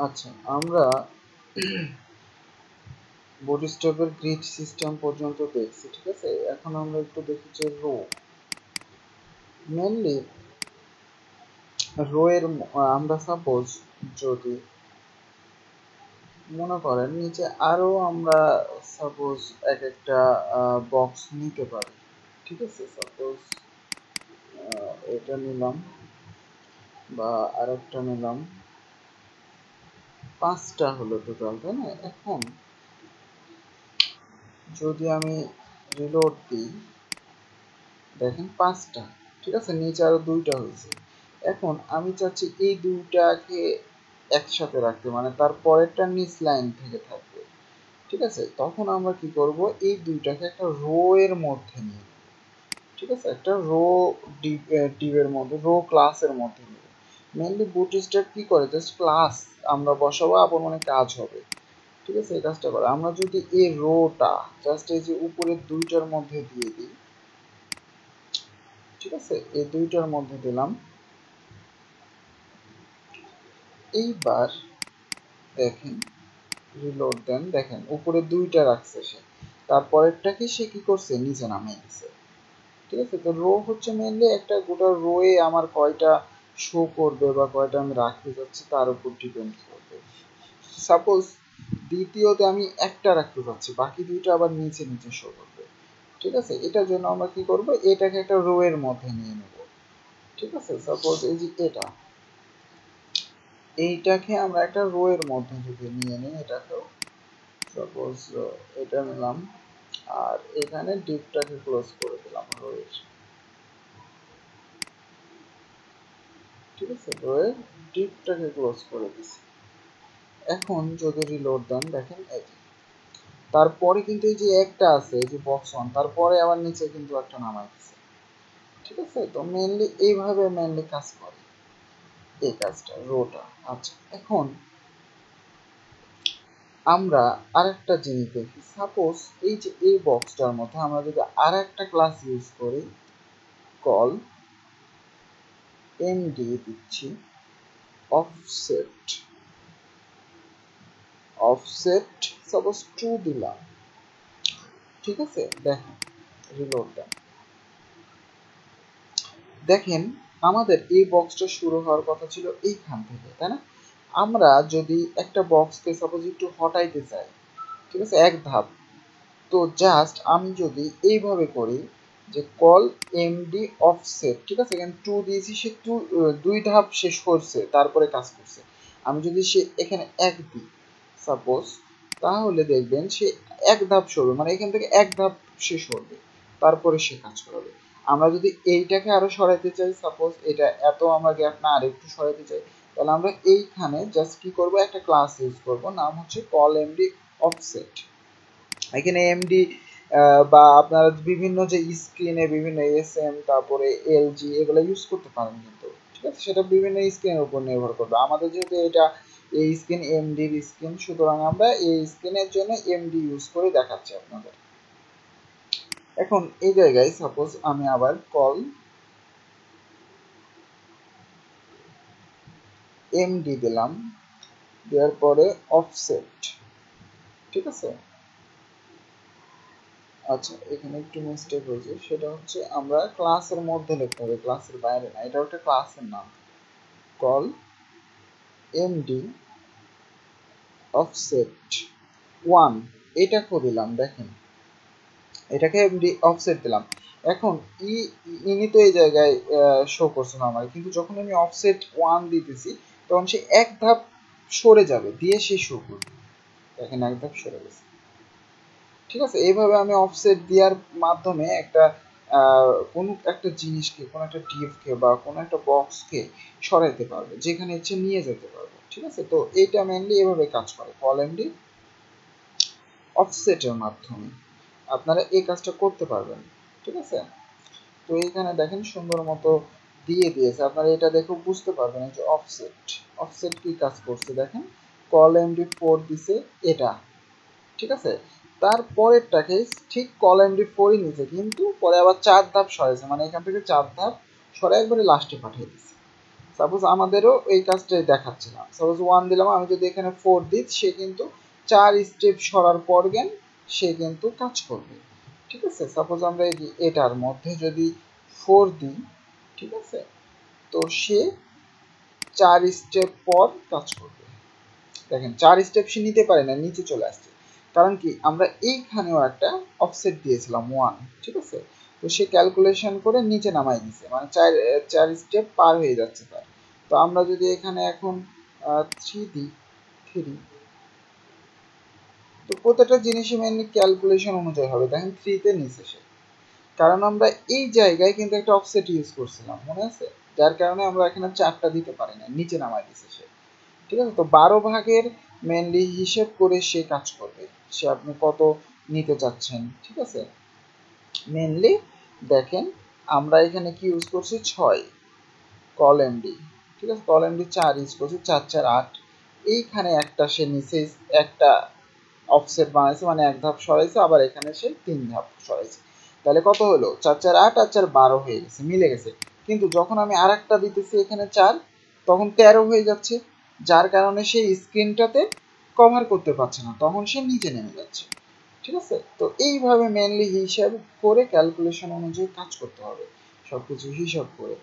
আচ্ছা, আমরা বুটস্ট্র্যাপের grid system পর্যন্ত দেখছি, ঠিক আছে। এখন আমরা একটু দেখি যে মেনলি রো এর আমরা সাপোজ যদি মনে করেন নিচে আরো আমরা সাপোজ এক একটা বক্স নিতে পারি, ঠিক আছে। সাপোজ এটা নিলাম বা আরেকটা নিলাম, 5টা হলো টোটাল, তাই না? এখন যদি আমি রিলোড দিই, দেখেন 5টা, ঠিক আছে, নিচে আরো 2টা হয়েছে। এখন আমি চাচ্ছি এই 2টাকে একসাথে রাখতে, মানে তার পরেরটা নিচ লাইন থেকে থাকবে, ঠিক আছে। তখন আমরা কি করব, এই 2টাকে একটা রো এর মধ্যে নিয়ে, ঠিক আছে, একটা রো ডিভের মধ্যে, রো ক্লাসের মধ্যে নেব। মেনলি বুটস্ট্র্যাপ কি করে, জাস্ট ক্লাস আমরা বসাবো, আপন মনে কাজ হবে, ঠিক আছে। এই কাজটা করে আমরা যদি এই রোটা জাস্ট এই যে উপরের 2টার মধ্যে দিয়ে দিই, ঠিক আছে, এই 2টার মধ্যে দিলাম। এইবার দেখেন, রিলোড দেন, দেখেন উপরে 2টা রাখছে সে, তারপরেরটাকে সে কি করছে, নিচে নামিয়ে দিছে, ঠিক আছে। তো রো হচ্ছে মেনলি একটা গোটা রোয়ে আমার কয়টা শো করবে বা কয়টা আমি রাখতে যাচ্ছি তার উপর ডিপেন্ড করবে। সাপোজ দ্বিতীয়তে আমি একটা রাখতে চাচ্ছি, বাকি 2টা আবার নিচে নিচে শো করবে, ঠিক আছে। এটার জন্য আমরা কি করব, এটাকে একটা রো এর মধ্যে নিয়ে নেব, ঠিক আছে। সাপোজ এই যে এইটাকে আমরা একটা রো এর মধ্যে যদি নিয়ে নিই, এটাকেও সাপোজ এটা নিলাম, আর এখানে ডিপটাকে ক্লোজ করে দিলাম রো এর, ঠিক আছে, রো এর ডিপটাকে ক্লোজ করে দিছি। এখন যদি রিলোড দেন, দেখেন এই যে তারপরে কিন্তু এই যে একটা আছে, এই যে বক্স ওয়ান, তারপরে আবার নিচে কিন্তু একটা নামাই দিচ্ছে, ঠিক আছে। তো মেনলি এইভাবে মেনলি কাজ করে এই কাজটা, রোটা। আচ্ছা, এখন আমরা আরেকটা জিনিস দেখি, সাপোজ এই যে এই বক্সটার মধ্যে আমরা যদি আরেকটা ক্লাস ইউজ করি, কল এমডি দিচ্ছি, অফসেট অফসেট সাপোজ 2 দিলাম, ঠিক আছে। দেখেন রিলোড দেন, দেখেন আমাদের এই বক্সটা শুরু হওয়ার কথা ছিল এইখান থেকে, তাই না? আমরা যদি একটা বক্সকে সাপোজ একটু হটাইতে চাই, ঠিক আছে, এক ধাপ, তো জাস্ট আমি যদি এইভাবে করি যে কল এমডি অফসেট, ঠিক আছে, এখানে 2 দিয়েছি, সে 2 ধাপ শেষ করছে, তারপরে কাজ করছে। আমি যদি সে এখানে 1 দিই সাপোজ, তাহলে দেখবেন সে এক ধাপ সরবে, মানে এখান থেকে এক ধাপ সে সরবে, তারপরে সে কাজ করবে। আমরা যদি এইটাকে আরো সরাইতে চাই, সাপোজ এটা এত আমরা গ্যাপ না আর একটু সরাইতে চাই, তাহলে আমরা এইখানে জাস্ট কি করব, একটা ক্লাস ইউজ করব, নাম হচ্ছে কল এমডি অফসেট। এখানে এমডি বা আপনারা বিভিন্ন যে স্ক্রিনে বিভিন্ন এসএম, তারপরে এলজি, এগুলো ইউজ করতে পারেন কিন্তু, ঠিক আছে। সেটা বিভিন্ন স্ক্রিনের উপর নির্ভর করবে। আমাদের যেহেতু এটা এই স্ক্রিন এমডির স্ক্রিন, সুতরাং আমরা এই স্ক্রিনের জন্য এমডি ইউজ করে দেখাচ্ছি আপনাদের। এখন এই জায়গায় সাপোজ আমি আবার কল এমডি দিলাম, দেওয়ার পরে অফসেট, ঠিক আছে। আচ্ছা, এখানে একটু মিস্টেক হয়েছে, সেটা হচ্ছে আমরা ক্লাসের মধ্যে লিখতে হবে, ক্লাসের বাইরে না, এটা একটা ক্লাসের নাম, কল এমডি অফসেট 1, এটা দিলাম, দেখেন এটাকে এমডি অফসেট দিলাম। এখন ইনি তো এই জায়গায় শো করছে না আমার, কিন্তু যখন আমি অফসেট 1 দিতেছি, তখন সে এক ধাপ সরে যাবে, দিয়ে সে শো করবে, দেখেন এক ধাপ সরে গেছে, ঠিক আছে। এইভাবে আমি অফসেট দেওয়ার মাধ্যমে একটা কোনো একটা জিনিসকে, কোনো একটা টিপকে বা কোনো একটা বক্সকে সরাইতে পারবো, যেখানে ইচ্ছে নিয়ে যেতে পারবো, ঠিক আছে। তো এইটা মেনলি এভাবে কাজ করে, কল এমডি অফসেটের মাধ্যমে আপনারা এই কাজটা করতে পারবেন, ঠিক আছে। তো এইখানে দেখেন সুন্দর মতো দিয়ে দিয়েছে, আপনারা এটা দেখে বুঝতে পারবেন যে অফসেট অফসেট কি কাজ করছে। দেখেন কল এমডি 4 দিছে এটা, ঠিক আছে। তারপরেরটাকে ঠিক কল এমডি 4ই নিচে, কিন্তু পরে আবার 4 ধাপ সরেছে, মানে এখান থেকে 4 ধাপ সরে একবারে লাস্টে পাঠিয়ে দিচ্ছে, সাপোজ আমাদেরও এই কাজটাই দেখাচ্ছিলাম, সাপোজ 1 দিলাম, আমি যদি এখানে 4 দিই সে কিন্তু 4 স্টেপ সরার পর গেন সে কিন্তু কাজ করবে। ঠিক আছে, সাপোজ আমরা এটার মধ্যে যদি 4 দিই, ঠিক আছে, তো সে 4 স্টেপ পর কাজ করবে। দেখেন 4 স্টেপ সে নিতে পারে না, নিচে চলে আসছে, কারণ কি আমরা এইখানেও একটা অফসেট দিয়েছিলাম 1, ঠিক আছে, তো সে ক্যালকুলেশন করে নিচে নামাই দিছে, মানে 4 স্টেপ পার হয়ে যাচ্ছে তার। তো আমরা যদি এখানে এখন 3 দিই, 3, তো প্রত্যেকটা জিনিসই মেনলি ক্যালকুলেশন অনুযায়ী হবে। দেখেন 3 তে নিচে সে, কারণ আমরা এই জায়গায় কিন্তু একটা অফসেট ইউজ করছিলাম, মনে আছে, যার কারণে আমরা এখানে 4টা দিতে পারি না, নিচে নামাই দিছে সে। ঠিক আছে, তো 12 ভাগের মেনলি হিসেব করে সে কাজ করবে, সে আপনি কত নিতে চাচ্ছেন। ঠিক আছে, মেনলি দেখেন আমরা এখানে কি ইউজ করছি, 6 কল এমডি, ঠিক আছে, কল এমডি 4 ইউজ করছি, 4 4 8, এইখানে একটা সে নিচে একটা অফসেট বানাইছে, মানে এক ধাপ সরাইছে, আবার এখানে সে 3 ধাপ সরাইছে, তাহলে কত হলো, 4 4 8 আর 4 12 হয়ে গেছে, মিলে গেছে। কিন্তু যখন আমি আরেকটা দিতেছি এখানে 4, তখন 13 হয়ে যাচ্ছে, যার কারণে সে স্ক্রিনটাতে কভার করতে পারছে না, তখন সে নিচে নেমে যাচ্ছে। ঠিক আছে, তো এইভাবে মেনলি হিসাব করে ক্যালকুলেশন অনুযায়ী কাজ করতে হবে, সবকিছু হিসাব করে।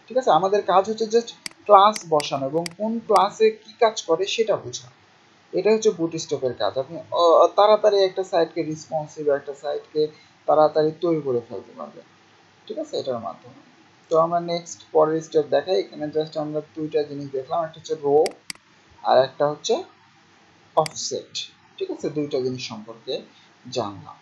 ঠিক আছে, আমাদের কাজ হচ্ছে জাস্ট ক্লাস বসানো এবং কোন ক্লাসে কি কাজ করে সেটা বোঝা। এটা হচ্ছে বুটস্ট্র্যাপের কাজ। আপনি তাড়াতাড়ি একটা সাইটকে রেসপন্সিভ একটা সাইটকে তাড়াতাড়ি তৈরি করে ফেলতে পারবেন। ঠিক আছে, এটার মাধ্যমে। তো আমরা নেক্সট পরের স্টেপ দেখাই। এখানে জাস্ট আমরা দুইটা জিনিস দেখলাম, একটা হচ্ছে রো আর একটা হচ্ছে অফসেট। ঠিক আছে, দুইটা জিনিস সম্পর্কে জানলাম।